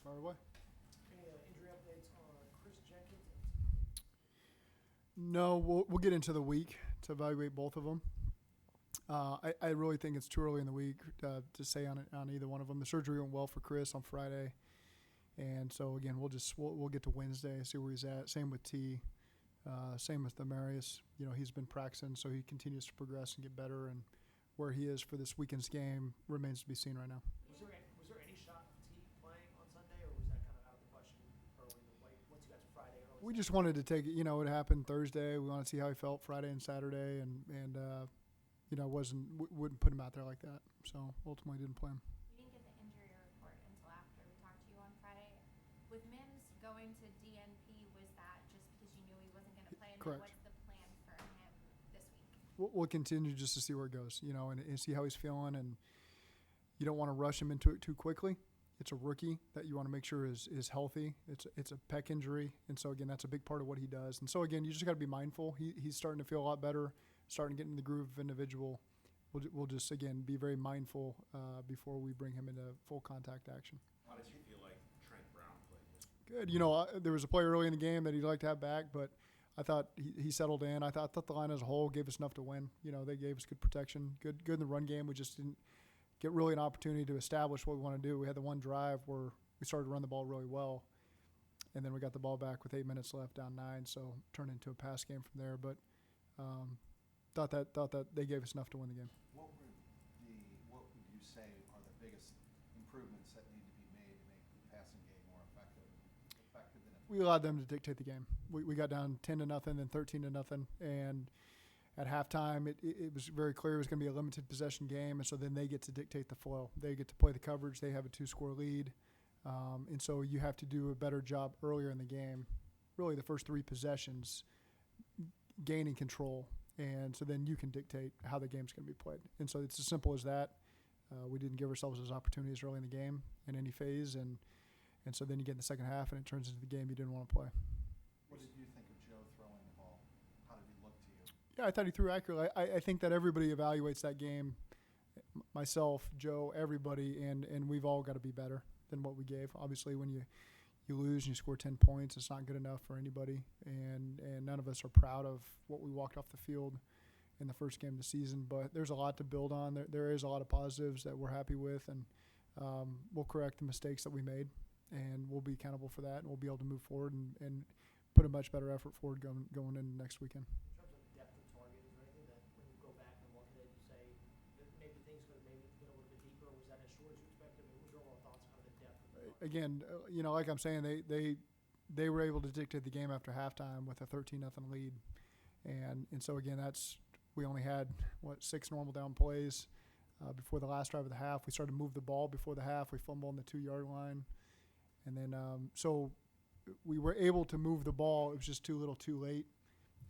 Fire away. Any injury updates on Chris Jenkins? No, we'll get into the week to evaluate both of them. I really think it's too early in the week to say on either one of them. The surgery went well for Chris on Friday, and so again we'll get to Wednesday, see where he's at. Same with T, same with Demarius. He's been practicing, so he continues to progress and get better. And where he is for this weekend's game remains to be seen right now. Was there any shot of T playing on Sunday, or was that kind of out of the question early in the way? Once you got to Friday, early We Saturday? just wanted to take it. It happened Thursday. We want to see how he felt Friday and Saturday, and wouldn't put him out there like that. So ultimately didn't play him. We didn't get the injury report until after we talked to you on Friday. With Mims going to DNP, was that just because you knew he wasn't going to play? And Correct. What's the plan for him this week? We'll continue just to see where it goes, and see how he's feeling. And you don't want to rush him into it too quickly. It's a rookie that you want to make sure is healthy. It's a pec injury, and so again, that's a big part of what he does. And so again, you just got to be mindful. He's starting to feel a lot better, starting to get in the groove of individual. We'll just again be very mindful before we bring him into full contact action. How did you feel like Trent Brown played this? Good. There was a play early in the game that he'd like to have back, but I thought he settled in. I thought the line as a whole gave us enough to win. They gave us good protection, good in the run game. We just didn't get really an opportunity to establish what we want to do. We had the one drive where we started to run the ball really well, and then we got the ball back with 8 minutes left, down 9, so turned into a pass game from there. But thought that they gave us enough to win the game. What would you say are the biggest improvements that need to be made to make the passing game more effective than it? We allowed them to dictate the game. We got down 10-0, then 13-0, and at halftime it was very clear it was going to be a limited possession game, and so then they get to dictate the flow. They get to play the coverage. They have a 2-score lead, and so you have to do a better job earlier in the game, really the first 3 possessions, gaining control, and so then you can dictate how the game's going to be played. And so it's as simple as that. We didn't give ourselves those opportunities early in the game in any phase, and so then you get in the second half and it turns into the game you didn't want to play. What did you think of Joe throwing the ball? How did he look to you? Yeah, I thought he threw accurately. I think that everybody evaluates that game, myself, Joe, everybody, and we've all got to be better than what we gave. Obviously, when you lose and you score 10 points, it's not good enough for anybody, and none of us are proud of what we walked off the field in the first game of the season. But there's a lot to build on. There is a lot of positives that we're happy with, and we'll correct the mistakes that we made, and we'll be accountable for that, and we'll be able to move forward and put a much better effort forward going into next weekend. In terms of depth of target, is there anything that when you go back and look at it, you say that maybe things could have maybe been a little bit deeper, or was that as short as you expected? I mean, what was your overall thoughts on kind of the depth of the target? Again, like I'm saying, they were able to dictate the game after halftime with a 13-0 lead, and so again, we only had 6 normal down plays before the last drive of the half. We started to move the ball before the half. We fumbled on the 2-yard line, and then so we were able to move the ball. It was just too little, too late,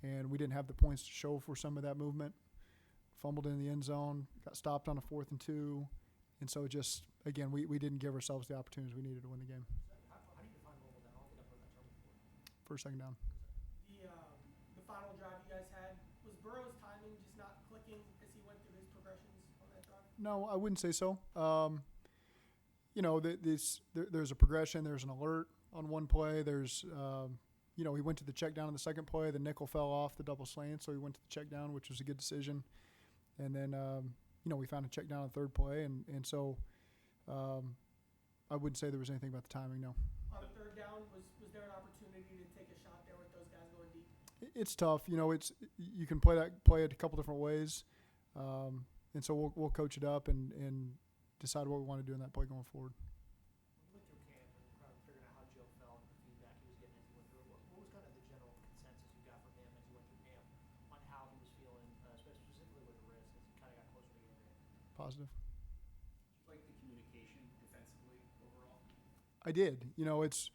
and we didn't have the points to show for some of that movement. Fumbled in the end zone, got stopped on a 4th and 2, and so just again we didn't give ourselves the opportunities we needed to win the game. How do you define normal down? I don't think I've heard that term before. First, second down. The final drive you guys had, was Burrow's timing just not clicking as he went through his progressions on that drive? No, I wouldn't say so. There's a progression. There's an alert on one play. There's, he went to the check down on the second play. The nickel fell off the double slant, so he went to the check down, which was a good decision. And then, we found a check down on the third play, and so I wouldn't say there was anything about the timing, no. On the third down, was there an opportunity to take a shot there with those guys going deep? It's tough. You can play it a couple different ways, and so we'll coach it up and decide what we want to do in that play going forward. When you went through camp and kind of figuring out how Joe felt and the feedback he was getting as he went through it, what was kind of the general consensus you got from him as he went through camp on how he was feeling, specifically with the wrist as he kind of got closer to the game? Positive. Like the communication defensively overall? I did. It's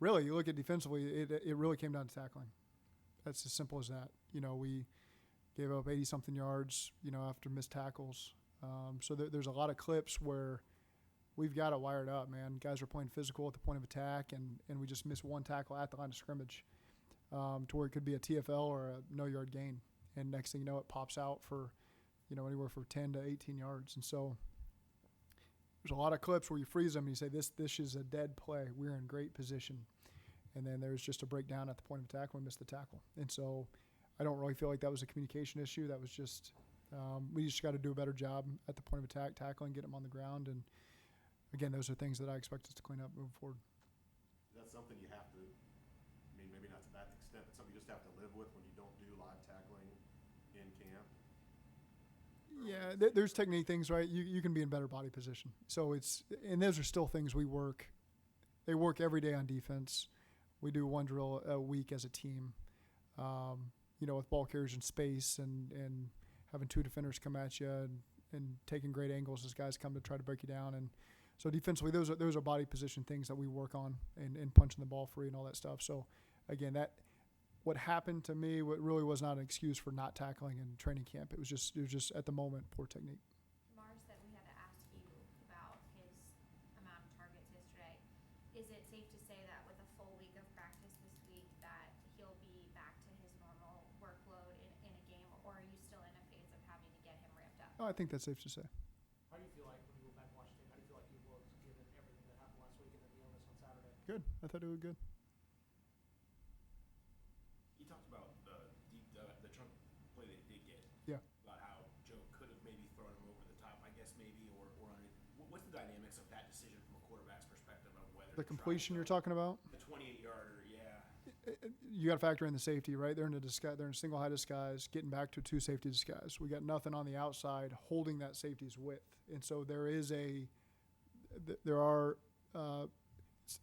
really, you look at defensively, it really came down to tackling. That's as simple as that. We gave up 80-something yards, after missed tackles. So there's a lot of clips where we've got it wired up, man. Guys are playing physical at the point of attack, and we just miss one tackle at the line of scrimmage to where it could be a TFL or a no-yard gain. And next thing you know, it pops out for, anywhere from 10 to 18 yards. And so there's a lot of clips where you freeze them and you say, this is a dead play. We're in great position. And then there's just a breakdown at the point of attack when we missed the tackle. And so I don't really feel like that was a communication issue. That was just we just got to do a better job at the point of attack, tackling, get them on the ground. And, again, those are things that I expect us to clean up moving forward. That's something you have to, I mean, maybe not to that extent, but something you just have to live with when you don't do live tackling in camp. Yeah, there's technique things, right? You can be in better body position. So and those are still things we work. They work every day on defense. We do one drill a week as a team, with ball carriers in space and having two defenders come at you and taking great angles as guys come to try to break you down. And so defensively, those are body position things that we work on and punching the ball free and all that stuff. So, again, what happened to me, what really was not an excuse for not tackling in training camp. It was just at the moment poor technique. Mars said we had to ask you about his amount of targets yesterday. Is it safe to say that with a full week of practice this week that he'll be back to his normal workload in a game, or are you still in a phase of having to get him ramped up? Oh, I think that's safe to say. How do you feel like when you go back and watch tape? How do you feel like he looks given everything that happened last week and then the illness on Saturday? Good. I thought it was good. You talked about the trunk play they did get. Yeah. About how Joe could have maybe thrown him over the top, I guess maybe, or underneath. What's the dynamics of that decision from a quarterback's perspective of whether The completion you're talking about? The 28-yarder, yeah. You got to factor in the safety, right? They're in a single high disguise, getting back to a two safety disguise. We got nothing on the outside holding that safety's width, and so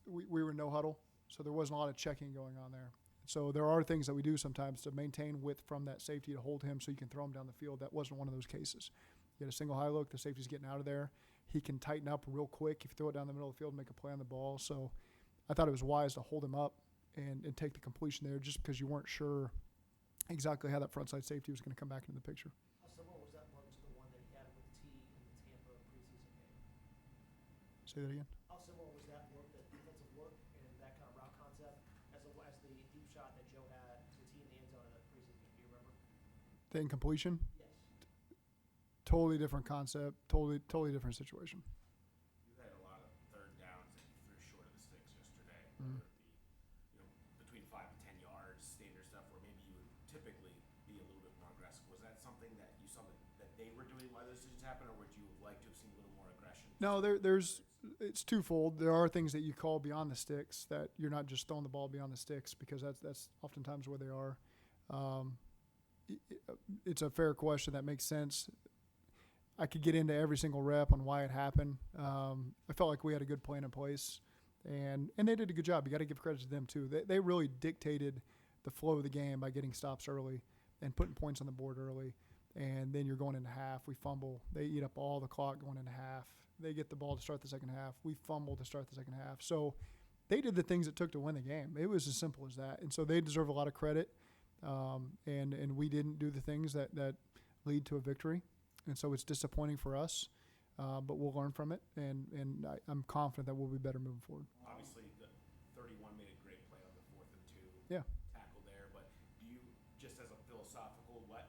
we were in no huddle, so there wasn't a lot of checking going on there. So there are things that we do sometimes to maintain width from that safety to hold him so you can throw him down the field. That wasn't one of those cases. You had a single high look, the safety's getting out of there. He can tighten up real quick if you throw it down the middle of the field and make a play on the ball. So I thought it was wise to hold him up and take the completion there just because you weren't sure exactly how that frontside safety was going to come back into the picture. How similar was that look to the one that he had with T in the Tampa preseason game? Say that again. How similar was that look, that defensive look, and that kind of route concept as the deep shot that Joe had to T in the end zone in that preseason game? Do you remember? The incompletion? Yes. Totally different concept, totally different situation. You had a lot of third downs that you threw short of the sticks yesterday. Mm. Whether it be, between 5 and 10 yards, standard stuff, where maybe you would typically be a little bit more aggressive. Was that something that you saw that they were doing while those decisions happened, or would you have liked to have seen a little more aggression? No, it's twofold. There are things that you call beyond the sticks that you're not just throwing the ball beyond the sticks because that's oftentimes where they are. It's a fair question that makes sense. I could get into every single rep on why it happened. I felt like we had a good plan in place, and they did a good job. You got to give credit to them too. They really dictated the flow of the game by getting stops early and putting points on the board early. And then you're going into half. We fumble. They eat up all the clock going into half. They get the ball to start the second half. We fumble to start the second half. So they did the things it took to win the game. It was as simple as that. And so they deserve a lot of credit. And we didn't do the things that lead to a victory. And so it's disappointing for us, but we'll learn from it. And I'm confident that we'll be better moving forward. Obviously, the 31 made a great play on the 4th and 2 Yeah. tackle there, but do you, just as a philosophical, like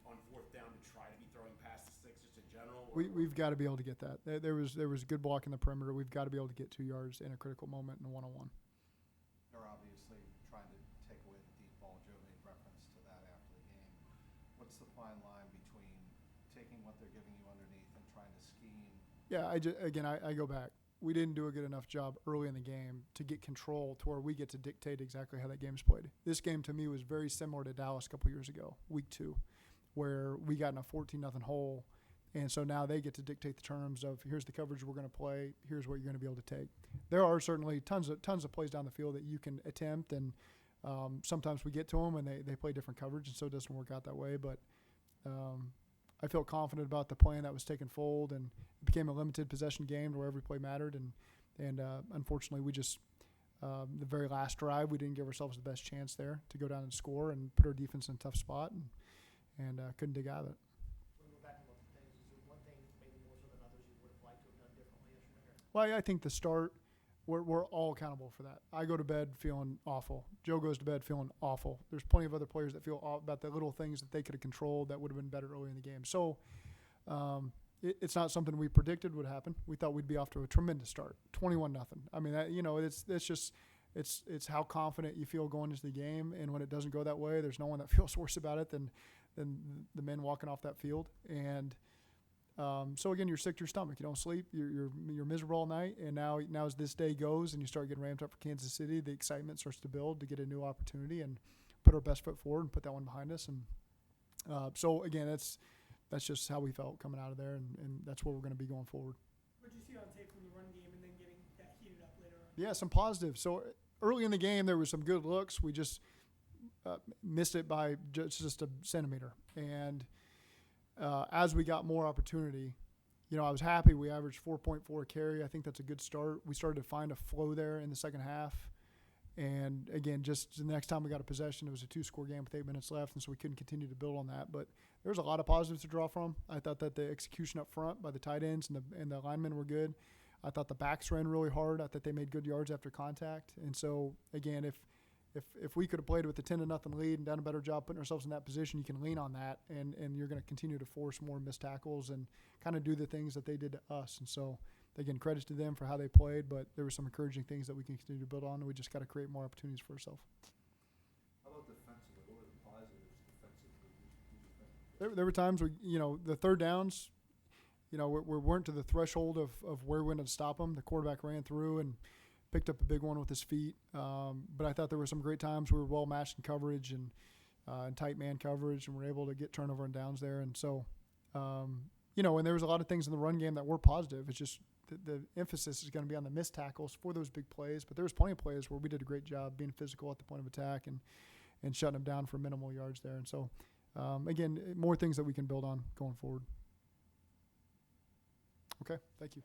on 4th down to try to be throwing past the sticks just in general? We've got to be able to get that. There was good block in the perimeter. We've got to be able to get 2 yards in a critical moment in a one-on-one. They're obviously trying to take away the deep ball. Joe made reference to that after the game. What's the fine line between taking what they're giving you underneath and trying to scheme? Yeah, I go back. We didn't do a good enough job early in the game to get control to where we get to dictate exactly how that game's played. This game to me was very similar to Dallas a couple years ago, week 2, where we got in a 14-0 hole. And so now they get to dictate the terms of here's the coverage we're going to play, here's what you're going to be able to take. There are certainly tons of plays down the field that you can attempt, and sometimes we get to them and they play different coverage, and so it doesn't work out that way. But I feel confident about the plan that was taken fold, and it became a limited possession game where every play mattered. And unfortunately, we just the very last drive we didn't give ourselves the best chance there to go down and score and put our defense in a tough spot, and couldn't dig out of it. When we go back and look at things, is there one thing maybe more so than others you would have liked to have done differently yesterday? Well, I think the start, we're all accountable for that. I go to bed feeling awful. Joe goes to bed feeling awful. There's plenty of other players that feel about the little things that they could have controlled that would have been better early in the game. So it's not something we predicted would happen. We thought we'd be off to a tremendous start, 21-0. I mean, it's how confident you feel going into the game, and when it doesn't go that way, there's no one that feels worse about it than the men walking off that field. And so again, you're sick to your stomach. You don't sleep. You're miserable all night. And now as this day goes and you start getting ramped up for Kansas City, the excitement starts to build to get a new opportunity and put our best foot forward and put that one behind us. And so again, that's just how we felt coming out of there, and that's where we're going to be going forward. What did you see on tape from the run game and then getting that heated up later on? Yeah, some positives. So early in the game, there was some good looks. We just missed it by just a centimeter. And as we got more opportunity, I was happy. We averaged 4.4 carry. I think that's a good start. We started to find a flow there in the second half. And, again, just the next time we got a possession, it was a 2-score game with 8 minutes left, and so we couldn't continue to build on that. But there was a lot of positives to draw from. I thought that the execution up front by the tight ends and the linemen were good. I thought the backs ran really hard. I thought they made good yards after contact. And so, again, if we could have played with a 10-0 lead and done a better job putting ourselves in that position, you can lean on that, and you're going to continue to force more missed tackles and kind of do the things that they did to us. And so, again, credits to them for how they played, but there were some encouraging things that we can continue to build on, and we just got to create more opportunities for ourselves. How about defensively? What were the positives defensively? Did you think? There were times where, the third downs, we weren't to the threshold of where we wanted to stop them. The quarterback ran through and picked up a big one with his feet. But I thought there were some great times we were well matched in coverage and tight man coverage, and we're able to get turnover and downs there. And so, and there was a lot of things in the run game that were positive. It's just the emphasis is going to be on the missed tackles for those big plays. But there was plenty of plays where we did a great job being physical at the point of attack and shutting them down for minimal yards there. And so, again, more things that we can build on going forward. Okay, thank you.